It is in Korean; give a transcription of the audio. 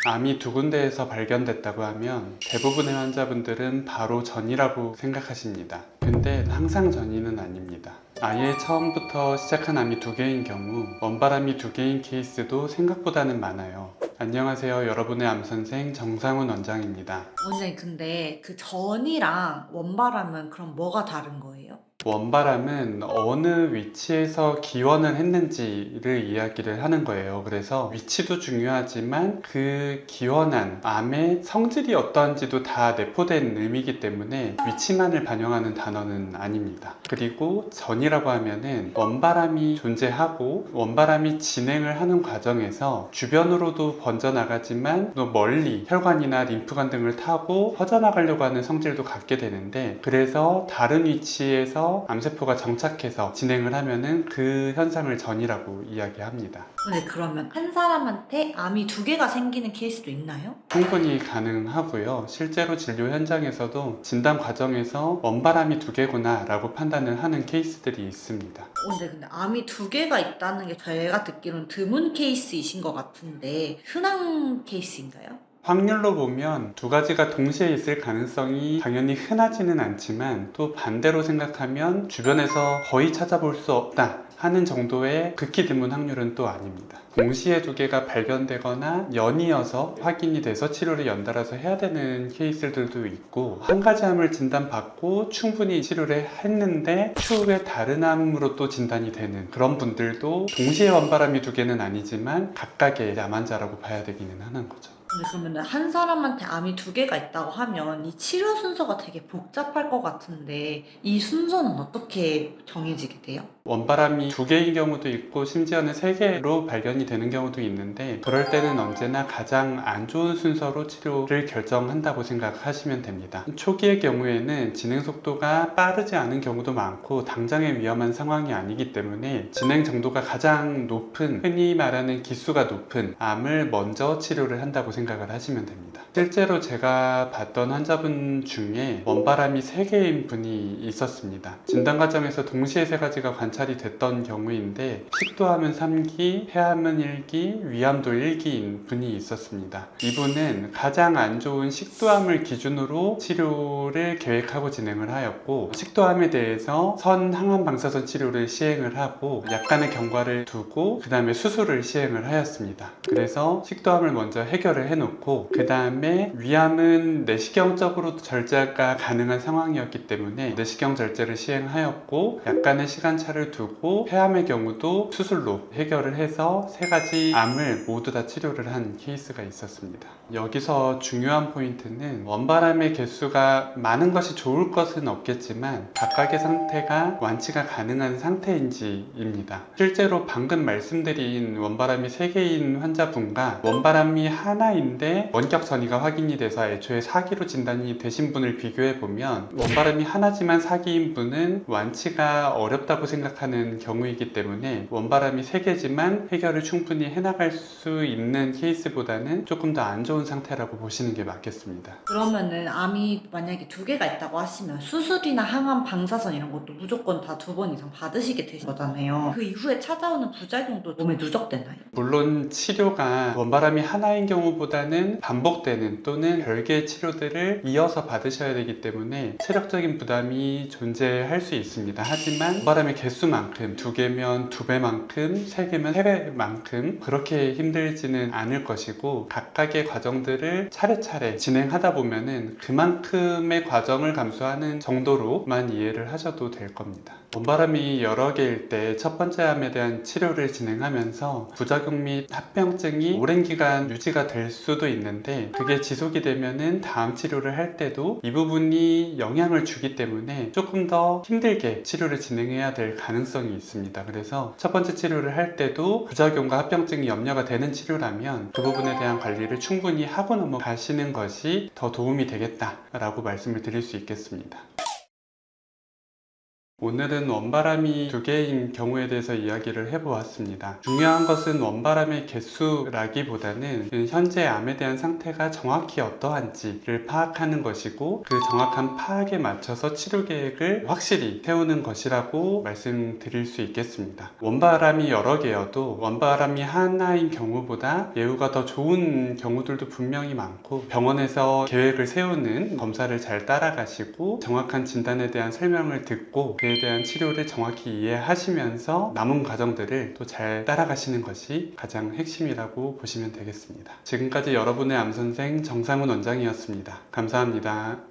암이 두 군데에서 발견됐다고 하면 대부분의 환자분들은 바로 전이라고 생각하십니다. 근데 항상 전이는 아닙니다. 아예 처음부터 시작한 암이 두 개인 경우 원바람이 두 개인 케이스도 생각보다는 많아요. 안녕하세요. 여러분의 암선생 정상훈 원장입니다. 원장님, 근데 그 전이랑 원바람은 그럼 뭐가 다른 거예요? 원바람은 어느 위치에서 기원을 했는지를 이야기를 하는 거예요. 그래서 위치도 중요하지만 그 기원한 암의 성질이 어떠한지도 다 내포된 의미이기 때문에 위치만을 반영하는 단어는 아닙니다. 그리고 전이라고 하면은 원바람이 존재하고 원바람이 진행을 하는 과정에서 주변으로도 번져나가지만 또 멀리 혈관이나 림프관 등을 타고 퍼져나가려고 하는 성질도 갖게 되는데, 그래서 다른 위치에서 암세포가 정착해서 진행을 하면은 그 현상을 전이라고 이야기합니다. 근데 그러면 한 사람한테 암이 두 개가 생기는 케이스도 있나요? 충분히 가능하고요. 실제로 진료 현장에서도 진단 과정에서 원바람이 두 개구나 라고 판단을 하는 케이스들이 있습니다. 근데 암이 두 개가 있다는 게 제가 듣기로는 드문 케이스이신 것 같은데 흔한 케이스인가요? 확률로 보면 두 가지가 동시에 있을 가능성이 당연히 흔하지는 않지만, 또 반대로 생각하면 주변에서 거의 찾아볼 수 없다 하는 정도의 극히 드문 확률은 또 아닙니다. 동시에 두 개가 발견되거나 연이어서 확인이 돼서 치료를 연달아서 해야 되는 케이스들도 있고, 한 가지 암을 진단받고 충분히 치료를 했는데 추후에 다른 암으로 또 진단이 되는 그런 분들도 동시에 원바람이 두 개는 아니지만 각각의 암 환자라고 봐야 되기는 하는 거죠. 근데 그러면 한 사람한테 암이 두 개가 있다고 하면 이 치료 순서가 되게 복잡할 것 같은데 이 순서는 어떻게 정해지게 돼요? 원바람이 두 개인 경우도 있고 심지어는 세 개로 발견이 되는 경우도 있는데, 그럴 때는 언제나 가장 안 좋은 순서로 치료를 결정한다고 생각하시면 됩니다. 초기의 경우에는 진행 속도가 빠르지 않은 경우도 많고 당장의 위험한 상황이 아니기 때문에 진행 정도가 가장 높은, 흔히 말하는 기수가 높은 암을 먼저 치료를 한다고 생각을 하시면 됩니다. 실제로 제가 봤던 환자분 중에 원바람이 3개인 분이 있었습니다. 진단 과정에서 동시에 세 가지가 관찰이 됐던 경우인데, 식도암은 3기, 폐암은 1기, 위암도 1기인 분이 있었습니다. 이분은 가장 안 좋은 식도암을 기준으로 치료를 계획하고 진행을 하였고, 식도암에 대해서 선항암 방사선 치료를 시행을 하고 약간의 경과를 두고 그 다음에 수술을 시행을 하였습니다. 그래서 식도암을 먼저 해결을 해놓고 그 다음에 위암은 내시경적으로 절제가 가능한 상황이었기 때문에 내시경 절제를 시행하였고, 약간의 시간차를 두고 폐암의 경우도 수술로 해결을 해서 세 가지 암을 모두 다 치료를 한 케이스가 있었습니다. 여기서 중요한 포인트는 원바람의 개수가 많은 것이 좋을 것은 없겠지만 각각의 상태가 완치가 가능한 상태인지입니다. 실제로 방금 말씀드린 원바람이 3개인 환자분과 원바람이 하나인데 원격 전이가 확인이 돼서 애초에 4기로 진단이 되신 분을 비교해 보면 원바람이 하나지만 4기인 분은 완치가 어렵다고 생각하는 경우이기 때문에 원바람이 3개지만 해결을 충분히 해나갈 수 있는 케이스보다는 조금 더 안 좋은 상태라고 보시는 게 맞겠습니다. 그러면은 암이 만약에 두 개가 있다고 하시면 수술이나 항암 방사선 이런 것도 무조건 다 2번 이상 받으시게 되신 거잖아요. 그 이후에 찾아오는 부작용도 몸에 누적되나요? 물론 치료가 원바람이 하나인 경우보다는 반복되는 또는 별개의 치료들을 이어서 받으셔야 되기 때문에 체력적인 부담이 존재할 수 있습니다. 하지만 원바람의 개수만큼 2개면 2배만큼, 3개면 3배만큼 그렇게 힘들지는 않을 것이고, 각각의 과정들을 차례차례 진행하다 보면은 그만큼의 과정을 감수하는 정도로만 이해를 하셔도 될 겁니다. 원바람이 여러 개일 때 첫 번째 암에 대한 치료를 진행하면서 부작용 및 합병증이 오랜 기간 유지가 될 수도 있는데, 그게 지속이 되면은 다음 치료를 할 때도 이 부분이 영향을 주기 때문에 조금 더 힘들게 치료를 진행해야 될 가능성이 있습니다. 그래서 첫 번째 치료를 할 때도 부작용과 합병증이 염려가 되는 치료라면 그 부분에 대한 관리를 충분히 하고 넘어가시는 것이 더 도움이 되겠다라고 말씀을 드릴 수 있겠습니다. 오늘은 원바람이 2개인 경우에 대해서 이야기를 해보았습니다. 중요한 것은 원바람의 개수라기보다는 현재 암에 대한 상태가 정확히 어떠한지를 파악하는 것이고, 그 정확한 파악에 맞춰서 치료 계획을 확실히 세우는 것이라고 말씀드릴 수 있겠습니다. 원바람이 여러 개여도 원바람이 하나인 경우보다 예후가 더 좋은 경우들도 분명히 많고, 병원에서 계획을 세우는 검사를 잘 따라가시고 정확한 진단에 대한 설명을 듣고 그에 대한 치료를 정확히 이해하시면서 남은 과정들을 또 잘 따라가시는 것이 가장 핵심이라고 보시면 되겠습니다. 지금까지 여러분의 암선생 정상훈 원장이었습니다. 감사합니다.